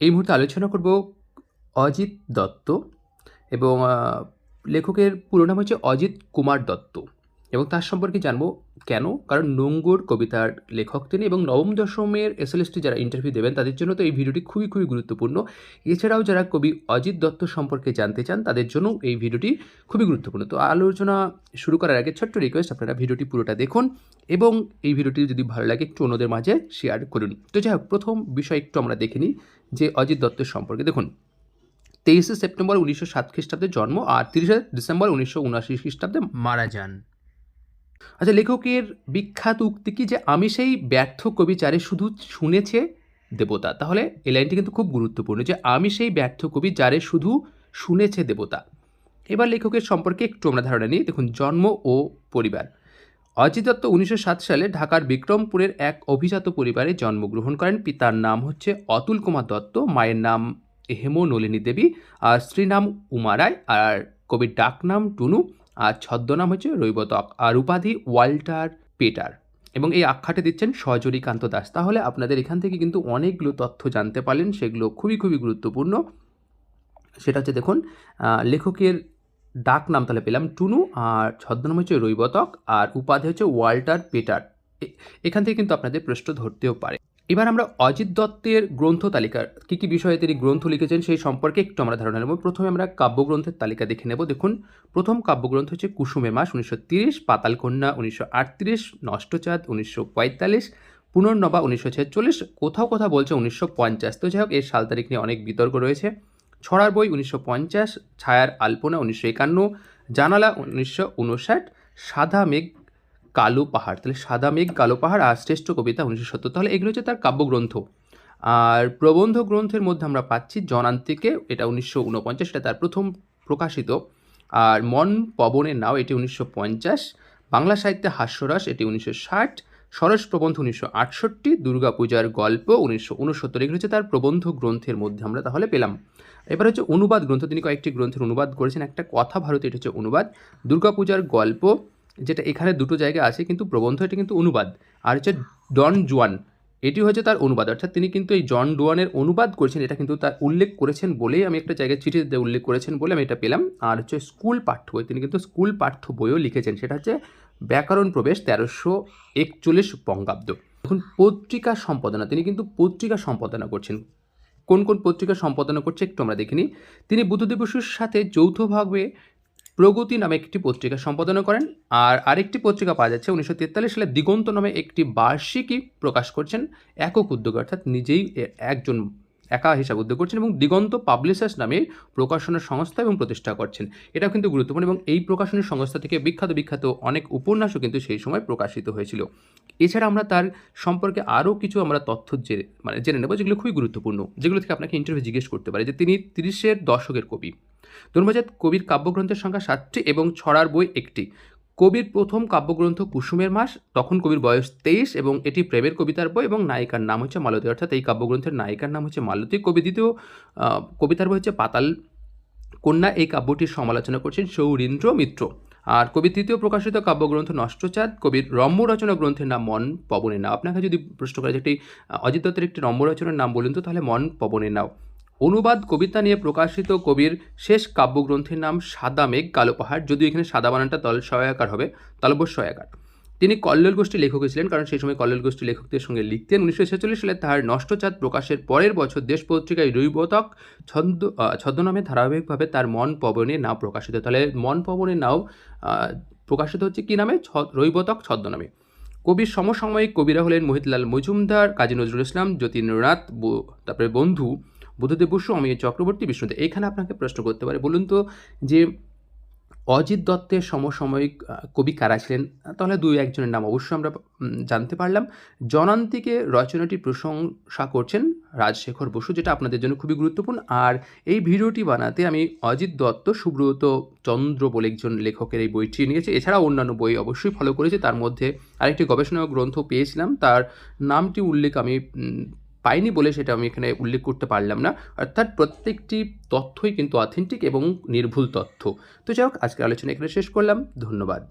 এই মুহূর্তে আলোচনা করব অজিত দত্ত এবং লেখকের পুরো নাম হচ্ছে অজিত কুমার দত্ত এবং তার সম্পর্কে জানবো কেন, কারণ নোঙ্গর কবিতার লেখক তিনি এবং নবম দশমের এসএলএসটি যারা ইন্টারভিউ দেবেন তাদের জন্য তো এই ভিডিওটি খুবই খুবই গুরুত্বপূর্ণ। এছাড়াও যারা কবি অজিত দত্ত সম্পর্কে জানতে চান তাদের জন্য এই ভিডিওটি খুবই গুরুত্বপূর্ণ। তো আলোচনা শুরু করার আগে ছোট্ট রিকোয়েস্ট, আপনারা ভিডিওটি পুরোটা দেখুন এবং এই ভিডিওটি যদি ভালো লাগে একটু অন্যদের মাঝে শেয়ার করুন। তো যাই হোক, প্রথম বিষয় একটু আমরা দেখে নিই যে অজিত দত্তের সম্পর্কে। দেখুন, 23শে সেপ্টেম্বর 1907 খ্রিস্টাব্দে জন্ম আর 30শে ডিসেম্বর 1979 খ্রিস্টাব্দে মারা যান। আচ্ছা, লেখকের বিখ্যাত উক্তি কি যে আমি সেই ব্যর্থ কবি যারে শুধু শুনেছে দেবতা। তাহলে এই লাইনটি কিন্তু খুব গুরুত্বপূর্ণ যে আমি সেই ব্যর্থ কবি যারে শুধু শুনেছে দেবতা। এবার লেখকের সম্পর্কে একটু আমরা ধারণা নিই। দেখুন, জন্ম ও পরিবার। অজিত দত্ত 1907 সালে ঢাকার বিক্রমপুরের এক অভিজাত পরিবারে জন্মগ্রহণ করেন। পিতার নাম হচ্ছে অতুল কুমার দত্ত, মায়ের নাম হেমনলিনী দেবী, আর স্ত্রীর নাম উমা রায়, আর কবির ডাক নাম টুনু, আর ছদ্মনাম হচ্ছে রৈবতক, আর উপাধি ওয়াল্টার পেটার, এবং এই আখ্যাটা দিচ্ছেন সজরীকান্ত দাস। তাহলে আপনাদের এখান থেকে কিন্তু অনেকগুলো তথ্য জানতে পারলেন, সেগুলো খুবই খুবই গুরুত্বপূর্ণ। সেটা হচ্ছে দেখুন, লেখকের ডাক নাম তাহলে পেলাম টুনু, আর ছদ্মনাম হচ্ছে রৈবতক, আর উপাধি হচ্ছে ওয়াল্টার পেটার। এখান থেকে কিন্তু আপনাদের প্রশ্ন ধরতেও পারে। এবার আমরা অজিত দত্তের গ্রন্থ তালিকার কী কী বিষয়ে তিনি গ্রন্থ লিখেছেন সেই সম্পর্কে একটু আমরা ধারণা নেব। প্রথমে আমরা কাব্যগ্রন্থের তালিকা দেখে নেব। দেখুন, প্রথম কাব্যগ্রন্থ হচ্ছে কুসুমের মাস 1930, পাতালকন্যা 1938, নষ্টচাঁদ 1945, পুনর্নবা 1946, কোথাও কোথাও বলছে 1950। তো যাই হোক, এর সাল তারিখ নিয়ে অনেক বিতর্ক রয়েছে। ছড়ার বই 1950, ছায়ার আলপনা 1951, জানালা 1959, সাদা মেঘ কালো পাহাড়, তাহলে সাদা মেঘ কালো পাহাড়, আর শ্রেষ্ঠ কবিতা 1970। তাহলে এগুলো হচ্ছে তার কাব্যগ্রন্থ। আর প্রবন্ধ গ্রন্থের মধ্যে আমরা পাচ্ছি জনান্তিকে, এটা 1949, এটা তার প্রথম প্রকাশিত। আর মন পবনের নাও, এটি 1950। বাংলা সাহিত্যে হাস্যরস, এটি 1960। সরস প্রবন্ধ 1968, দুর্গাপূজার গল্প 1969। এগুলো হচ্ছে তার প্রবন্ধ গ্রন্থের মধ্যে আমরা তাহলে পেলাম। এবার হচ্ছে অনুবাদ গ্রন্থ, তিনি কয়েকটি গ্রন্থের অনুবাদ করেছেন। একটা কথা ভারতী, এটা হচ্ছে অনুবাদ। দুর্গাপূজার গল্প, যেটা এখানে দুটো জায়গায় আছে কিন্তু প্রবন্ধ, এটা কিন্তু অনুবাদ। আর হচ্ছে ডন জুয়ান, এটি হচ্ছে তার অনুবাদ, অর্থাৎ তিনি কিন্তু এই জন ডুয়ানের অনুবাদ করেছেন, এটা কিন্তু তার উল্লেখ করেছেন বলেই আমি একটা জায়গায় চিঠিতে উল্লেখ করেছেন বলে আমি এটা পেলাম। আর হচ্ছে স্কুল পাঠ্য বই, তিনি কিন্তু স্কুল পাঠ্য বইও লিখেছেন, সেটা হচ্ছে ব্যাকরণ প্রবেশ 1341 বঙ্গাব্দ। এখন পত্রিকা সম্পাদনা, তিনি কিন্তু পত্রিকা সম্পাদনা করছেন। কোন কোন পত্রিকা সম্পাদনা করছে একটু আমরা দেখিনি। তিনি বুদ্ধদেব বসুর সাথে যৌথভাবে প্রগতি নামে একটি পত্রিকা সম্পাদনা করেন। আর আরেকটি পত্রিকা পাওয়া যাচ্ছে 1943 সালে দিগন্ত নামে একটি বার্ষিকী প্রকাশ করছেন একক উদ্যোগে, অর্থাৎ নিজেই একজন একা হিসাবে উদ্যোগ করছেন, এবং দিগন্ত পাবলিশার্স নামে প্রকাশনা সংস্থা এবং প্রতিষ্ঠা করছেন। এটাও কিন্তু গুরুত্বপূর্ণ, এবং এই প্রকাশনী সংস্থা থেকে বিখ্যাত বিখ্যাত অনেক উপন্যাসও কিন্তু সেই সময় প্রকাশিত হয়েছিল। এছাড়া আমরা তার সম্পর্কে আরও কিছু আমরা তথ্য জেনে নেব, যেগুলো খুবই গুরুত্বপূর্ণ, যেগুলো থেকে আপনাকে ইন্টারভিউ জিজ্ঞেস করতে পারে যে তিনি 30-এর দশকের কবি। ধর্মজাত কবির কাব্যগ্রন্থের সংখ্যা 7টি এবং ছড়ার বই 1টি। কবির প্রথম কাব্যগ্রন্থ কুসুমের মাস, তখন কবির বয়স 23, এবং এটি প্রেমের কবিতার বই এবং নায়িকার নাম হচ্ছে মালতী, অর্থাৎ এই কাব্যগ্রন্থের নায়িকার নাম হচ্ছে মালতী। কবি দ্বিতীয় কবিতার বই হচ্ছে পাতাল কন্যা, এই কাব্যটির সমালোচনা করছেন সৌরীন্দ্র মিত্র। আর কবির তৃতীয় প্রকাশিত কাব্যগ্রন্থ নষ্টচাঁদ। কবির রম্য রচনা গ্রন্থের নাম মন পবনের নাও। আপনাকে যদি প্রশ্ন করে যে একটি অজিত দত্তের একটি রম্য রচনার নাম বলুন তো, তাহলে মন পবনের নাও। অনুবাদ কবিতা নিয়ে প্রকাশিত কবির শেষ কাব্যগ্রন্থের নাম সাদা মেঘ কালো পাহাড়, যদিও এখানে সাদা বানানটা সহায়কার হবে, তালব্য সহায়কার। তিনি কল্লোল গোষ্ঠী লেখক ছিলেন, কারণ সেই সময় কল্লোল গোষ্ঠী লেখকদের সঙ্গে লিখতেন। 1946 সালে তার নষ্টচাঁদ প্রকাশের পরের বছর দেশ পত্রিকায় রৈবতক ছদ্মনামে ধারাবাহিকভাবে তার মন পবনে নাও প্রকাশিত। তাহলে মন পবনে নাও প্রকাশিত হচ্ছে কী নামে? রৈবতক ছদ্মনামে। কবির সমসাময়িক কবিরা হলেন মোহিতলাল মজুমদার, কাজী নজরুল ইসলাম, যতীন্দ্রনাথ, তারপরে বন্ধু, বুদ্ধদেব বসু, অমিয় চক্রবর্তী, বিষ্ণুদেব। এখানে আপনাকে প্রশ্ন করতে পারে, বলুন তো যে অজিত দত্তের সমসাময়িক কবি কারা ছিলেন? তাহলে 2-1 জনের নাম অবশ্যই আমরা জানতে পারলাম। জনান্তিকে রচনাটির প্রশংসা করছেন রাজশেখর বসু, যেটা আপনাদের জন্য খুবই গুরুত্বপূর্ণ। আর এই ভিডিওটি বানাতে আমি অজিত দত্ত, সুব্রত চন্দ্র বলে একজন লেখকের এই বইটি নিয়েছি। এছাড়াও অন্যান্য বই অবশ্যই ফলো করেছি, তার মধ্যে আরেকটি গবেষণা গ্রন্থ পেয়েছিলাম, তার নামটি উল্লেখ আমি পাইনি বলে সেটা আমি এখানে উল্লেখ করতে পারলাম না। অর্থাৎ প্রত্যেকটি তথ্যই কিন্তু অথেন্টিক এবং নির্ভুল তথ্য। তো যাই হোক, আজকের আলোচনা এখানে শেষ করলাম। ধন্যবাদ।